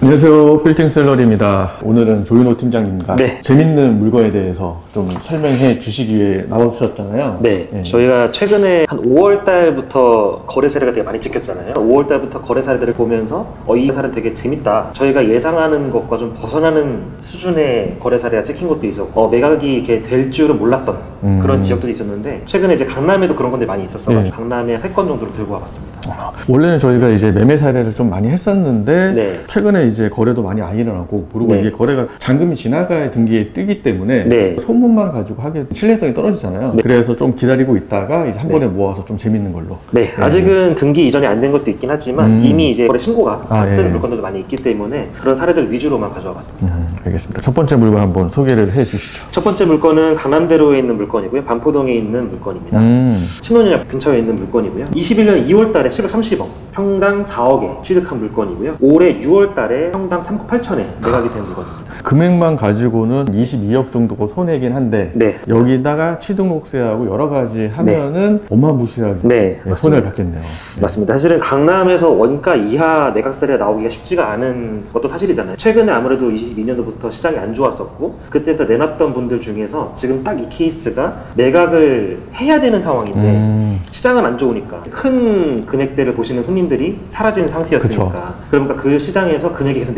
안녕하세요. 빌딩셀러리입니다. 오늘은 조윤호 팀장님과 네. 재밌는 물건에 대해서 좀 설명해 주시기 위해 나와주셨잖아요. 네. 저희가 최근에 한 5월 달부터 거래 사례가 되게 많이 찍혔잖아요. 5월 달부터 거래 사례들을 보면서 이 사례는 되게 재밌다. 저희가 예상하는 것과 좀 벗어나는 수준의 거래 사례가 찍힌 것도 있었고 매각이 이렇게 될 줄은 몰랐던 그런 지역들이 있었는데 최근에 이제 강남에도 그런 건데 많이 있었어가지고 강남에 3건 정도로 들고 와봤습니다. 원래는 저희가 이제 매매 사례를 좀 많이 했었는데 네. 최근에 이제 거래도 많이 안 일어나고 그리고 네. 이게 거래가 잔금이 지나가야 등기에 뜨기 때문에 네. 소문만 가지고 하기에 신뢰성이 떨어지잖아요. 네. 그래서 좀 기다리고 있다가 이제 한 번에 모아서 좀 재밌는 걸로. 네, 아직은 등기 이전이 안 된 것도 있긴 하지만 이미 이제 거래 신고가 뜬 물건들도 많이 있기 때문에 그런 사례들 위주로만 가져와 봤습니다. 알겠습니다. 첫 번째 물건 한번 소개를 해 주시죠. 첫 번째 물건은 강남대로에 있는 물건이고요. 반포동에 있는 물건입니다. 신논현역 근처에 있는 물건이고요. 21년 2월 달에 730억, 평당 4억에 취득한 물건이고요. 올해 6월 달에 평당 3억 8천에 매각이 된 물건입니다. 금액만 가지고는 22억 정도가 손해긴 한데 네. 여기다가 취득록세하고 여러 가지 하면은 어마무시하게 손해를 받겠네요. 맞습니다. 사실은 강남에서 원가 이하 매각세가 나오기가 쉽지가 않은 것도 사실이잖아요. 최근에 아무래도 22년도부터 시장이 안 좋았었고 그때부터 내놨던 분들 중에서 지금 딱 이 케이스가 매각을 해야 되는 상황인데 시장은 안 좋으니까 큰 금액대를 보시는 손님들이 사라지는 상태였으니까 그쵸. 그러니까 그 시장에서 금액이 계속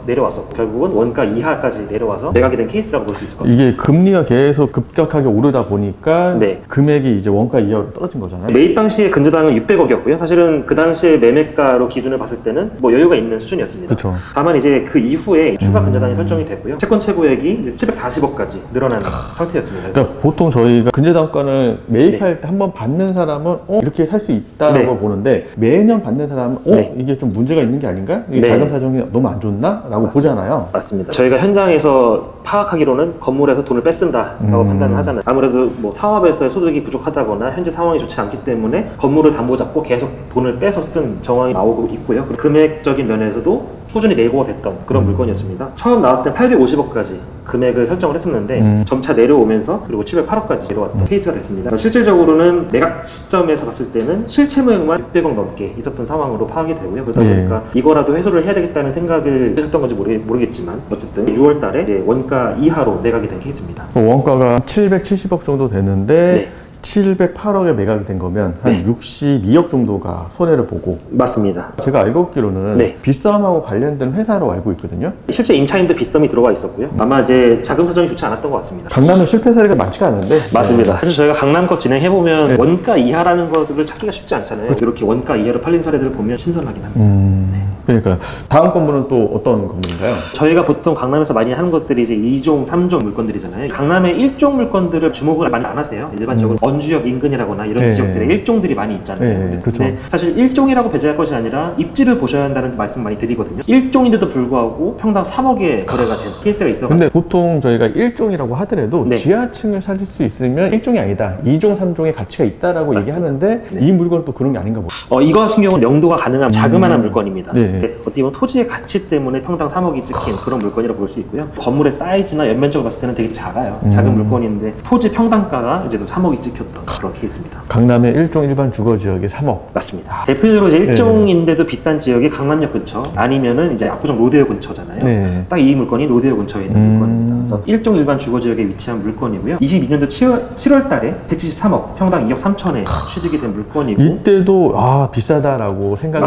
내려왔었고 결국은 원가 이하까지 내려와서 매각이 된 케이스라고 볼 수 있을 것 같아요. 이게 금리가 계속 급격하게 오르다 보니까 금액이 이제 원가 이하로 떨어진 거잖아요. 매입 당시에 근저당은 600억이었고요. 사실은 그 당시에 매매가로 기준을 봤을 때는 뭐 여유가 있는 수준이었습니다. 그쵸. 다만 이제 그 이후에 추가 근저당이 설정이 됐고요. 채권 최고액이 740억까지 늘어난 상태였습니다. 그러니까 보통 저희가 근저당권을 매입할 때 한 번 받는 사람은 이렇게 살 수 있다라고 보는데 매년 받는 사람은 이게 좀 문제가 있는 게 아닌가? 이게 자금 사정이 너무 안 좋나? 라고 보잖아요. 맞습니다. 저희가 현장에서 파악하기로는 건물에서 돈을 뺐쓴다라고 판단을 하잖아요. 아무래도 뭐 사업에서의 소득이 부족하다거나 현재 상황이 좋지 않기 때문에 건물을 담보 잡고 계속 돈을 빼서 쓴 정황이 나오고 있고요. 금액적인 면에서도 꾸준히 내고가 됐던 그런 물건이었습니다. 처음 나왔을 때 850억까지 금액을 설정을 했었는데 점차 내려오면서 그리고 708억까지 내려왔던 케이스가 됐습니다. 실질적으로는 매각 시점에서 봤을 때는 실체무액만 600억 넘게 있었던 상황으로 파악이 되고요. 그러다 보니까 이거라도 회수를 해야 되겠다는 생각을 하셨던 건지 모르겠지만 어쨌든 6월 달에 이제 원가 이하로 매각이 된 케이스입니다. 원가가 770억 정도 되는데 708억에 매각이 된 거면 한 62억 정도가 손해를 보고. 맞습니다. 제가 알고 있기로는 빗썸하고 관련된 회사로 알고 있거든요. 실제 임차인도 빗썸이 들어가 있었고요. 아마 이제 자금 사정이 좋지 않았던 것 같습니다. 강남은 실패 사례가 많지가 않은데. 맞습니다. 사실 저희가 강남 거 진행해보면 원가 이하라는 것들을 찾기가 쉽지 않잖아요. 이렇게 원가 이하로 팔린 사례들을 보면 신선하긴 합니다. 그러니까 다음 건물은 또 어떤 건물인가요? 저희가 보통 강남에서 많이 하는 것들이 이제 2종, 3종 물건들이잖아요. 강남의 1종 물건들을 주목을 많이 안 하세요. 일반적으로 원주역 인근이라거나 이런 지역들의 1종들이 많이 있잖아요. 근데 사실 1종이라고 배제할 것이 아니라 입지를 보셔야 한다는 말씀 많이 드리거든요. 1종인데도 불구하고 평당 3억에 거래가 된 케이스가 있어요. 근데 보통 저희가 1종이라고 하더라도 지하층을 살릴 수 있으면 1종이 아니다. 2종, 3종의 가치가 있다라고 얘기하는데 이 물건은 또 그런 게 아닌가 보죠. 이거 같은 경우는 명도가 가능한 자그마한 물건입니다. 어떻게 보면 토지의 가치 때문에 평당 3억이 찍힌 그런 물건이라고 볼 수 있고요. 건물의 사이즈나 연면적으로 봤을 때는 되게 작아요. 작은 물건인데 토지 평당가가 이제 3억이 찍혔던 그런 케이스입니다. 강남의 1종 일반 주거지역이 3억. 맞습니다. 대표적으로 이제 1종인데도 비싼 지역이 강남역 근처 아니면은 이제 압구정 로데오 근처잖아요. 딱 이 물건이 로데오 근처에 있는 물건입니다. 그래서 1종 일반 주거지역에 위치한 물건이고요. 22년도 7월 달에 173억, 평당 2억 3천에 취득이 된 물건이고 이때도 비싸다라고 생각이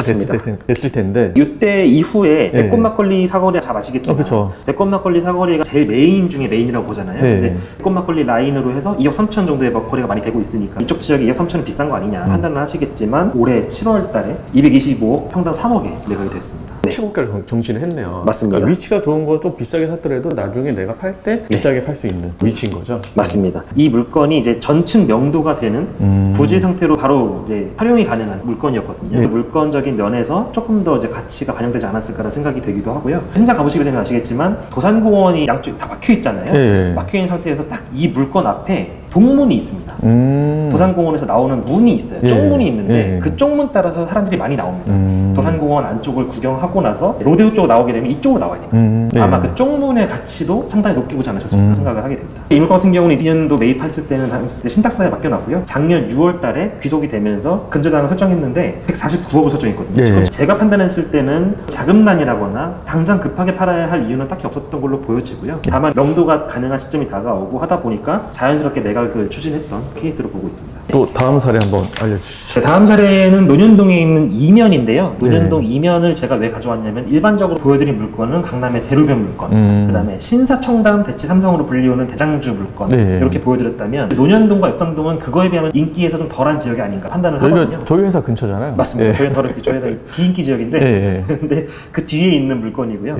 됐을 텐데 이때 이후에 백꽃 막걸리 사거리 잘 아시겠지만 백꽃 막걸리 사거리가 제일 메인 중에 메인이라고 보잖아요. 근데 백꽃 막걸리 라인으로 해서 2억 3천 정도의 거래가 많이 되고 있으니까 이쪽 지역이 2억 3천은 비싼 거 아니냐 판단을 하시겠지만 올해 7월 달에 225억, 평당 3억에 매각이 됐습니다. 최고가를 정신을 했네요. 맞습니다. 그러니까 위치가 좋은 건 좀 비싸게 샀더라도 나중에 내가 팔 때 비싸게 팔 수 있는 위치인 거죠. 맞습니다. 이 물건이 이제 전층 명도가 되는 부지 상태로 바로 이제 활용이 가능한 물건이었거든요. 물건적인 면에서 조금 더 이제 가치가 반영되지 않았을까라는 생각이 들기도 하고요. 현장 가보시게 되면 아시겠지만 도산공원이 양쪽이 다 막혀 있잖아요. 막혀 있는 상태에서 딱 이 물건 앞에 동문이 있습니다. 도산공원에서 나오는 문이 있어요. 쪽문이 있는데 그 쪽문 따라서 사람들이 많이 나옵니다. 도산공원 안쪽을 구경하고 나서 로데오 쪽으로 나오게 되면 이쪽으로 나와야 됩니다. 네. 아마 그 쪽문의 가치도 상당히 높게 보지 않으셨을까 생각을 하게 됩니다. 이 물건 같은 경우는 2년도 매입했을 때는 신탁사에 맡겨놨고요. 작년 6월 달에 귀속이 되면서 근저당을 설정했는데 149억을 설정했거든요. 네. 제가 판단했을 때는 자금난이라거나 당장 급하게 팔아야 할 이유는 딱히 없었던 걸로 보여지고요. 다만 명도가 가능한 시점이 다가오고 하다 보니까 자연스럽게 매각을 추진했던 케이스로 보고 있습니다. 또 다음 사례 한번 알려주시죠. 다음 사례는 논현동에 있는 이면인데요. 논현동 이면을 제가 왜 가져왔냐면 일반적으로 보여드린 물건은 강남의 대로변 물건, 그 다음에 신사청담 대치 삼성으로 불리우는 대장주 물건 이렇게 보여드렸다면 논현동과 역삼동은 그거에 비하면 인기에서 좀 덜한 지역이 아닌가 판단을 하거든요. 저희 회사 근처잖아요. 맞습니다. 저희 회사 비인기 지역인데 근데 그 뒤에 있는 물건이고요.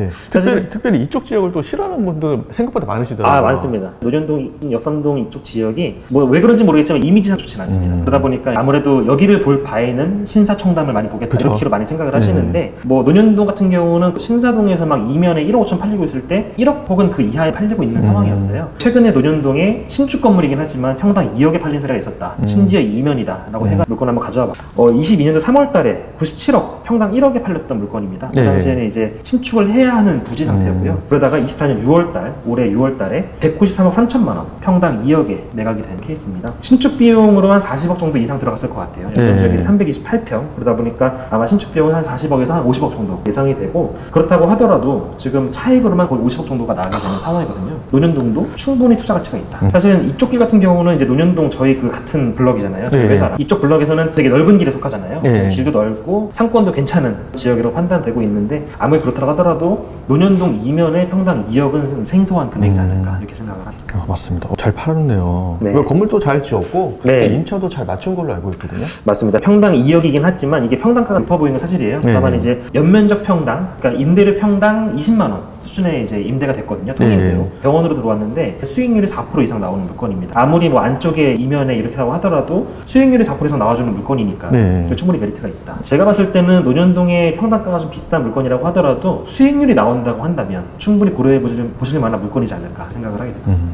특별히 이쪽 지역을 또 싫어하는 분들 생각보다 많으시더라고요. 많습니다. 논현동, 역삼동 이쪽 지역이 뭐 왜 그런지 모르겠지만 이미지상 좋진 않습니다. 그러다 보니까 아무래도 여기를 볼 바에는 신사청담을 많이 보겠다 이렇게 많이 생각을 하시는데 뭐 논현동 같은 경우는 신사동에서 막 이면에 1억 5천 팔리고 있을 때 1억 혹은 그 이하에 팔리고 있는 상황이었어요. 최근에 논현동에 신축 건물이긴 하지만 평당 2억에 팔린 사례가 있었다. 심지어 이면이다 라고 해가 물건 한번 가져와 봐. 22년도 3월 달에 97억, 평당 1억에 팔렸던 물건입니다. 그 당시에는 이제 신축을 해야 하는 부지 상태였고요. 그러다가 24년 6월달, 올해 6월달에 193억 3천만 원, 평당 2억에 매각이 된 케이스입니다. 신축 비용으로 한 40억 정도 이상 들어갔을 것 같아요. 연면적이 328평. 그러다 보니까 아마 신축 비용은 한 40억에서 한 50억 정도 예상이 되고, 그렇다고 하더라도 지금 차익으로만 거의 50억 정도가 나가게 되는 상황이거든요. 논현동도 충분히 투자 가치가 있다. 사실은 이쪽 길 같은 경우는 이제 논현동 저희 그 같은 블럭이잖아요. 회사랑. 이쪽 블럭에서는 되게 넓은 길에 속하잖아요. 길도 넓고 상권도 괜찮은 지역으로 판단되고 있는데, 아무리 그렇다고 하더라도 논현동 이면의 평당 2억은 좀 생소한 금액이지 않을까 이렇게 생각을 합니다. 맞습니다. 잘 팔았네요. 네. 건물도 잘 지었고 임차도 잘 맞춘 걸로 알고 있거든요. 맞습니다. 평당 2억이긴 하지만 이게 평당가가 높아 보이는 건 사실이에요. 다만 이제 연면적 평당, 그러니까 임대료 평당 20만 원 수준의 이제 임대가 됐거든요. 통임대로 병원으로 들어왔는데 수익률이 4% 이상 나오는 물건입니다. 아무리 뭐 안쪽에 이면에 이렇게 하고 하더라도 수익률이 4% 이상 나와주는 물건이니까 충분히 메리트가 있다. 제가 봤을 때는 논현동의 평당가가 좀 비싼 물건이라고 하더라도 수익률이 나온다고 한다면 충분히 고려해 보실 만한 물건이지 않을까 생각을 하게 됩니다.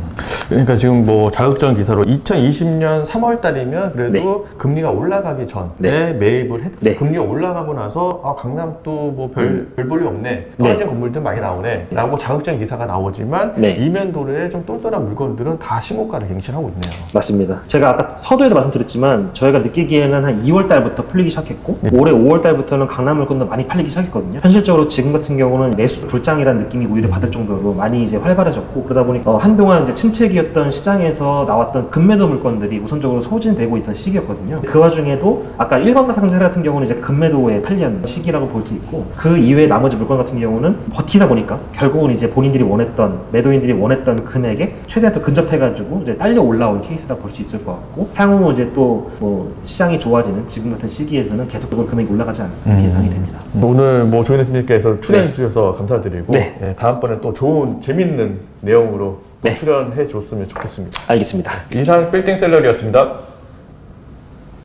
그러니까 지금 뭐 자극적 기사로 2020년 3월 달이면 그래도 금리가 올라가기 전에 매입을 했죠. 금리가 올라가고 나서 강남 또 뭐 별 볼이 없네, 떨어진 건물들 많이 나오네 라고 자극적인 기사가 나오지만 이면도로에 좀 똘똘한 물건들은 다 신고가를 갱신하고 있네요. 맞습니다. 제가 아까 서두에도 말씀드렸지만 저희가 느끼기에는 한 2월 달부터 풀리기 시작했고 올해 5월 달부터는 강남 물건도 많이 팔리기 시작했거든요. 현실적으로 지금 같은 경우는 매수 불장이라는 느낌이 오히려 받을 정도로 많이 이제 활발해졌고, 그러다 보니까 한동안 이제 침체기였던 시장에서 나왔던 급매도 물건들이 우선적으로 소진되고 있던 시기였거든요. 그 와중에도 아까 일반가 상세 같은 경우는 이제 급매도에 팔린 시기라고 볼 수 있고, 그 이외의 나머지 물건 같은 경우는 버티다 보니까 결국은 이제 본인들이 원했던, 매도인들이 원했던 금액에 최대한 또 근접해가지고 이제 딸려 올라온 케이스라 볼 수 있을 것 같고, 향후 이제 또 뭐 시장이 좋아지는 지금 같은 시기에서는 계속 그걸 금액이 올라가지 않을까 예상이 됩니다. 오늘 뭐 조인혜 팀장님께서 출연해 주셔서 감사드리고 다음번에 또 좋은 재밌는 내용으로 출연해 줬으면 좋겠습니다. 알겠습니다. 이상 빌딩 셀러리였습니다.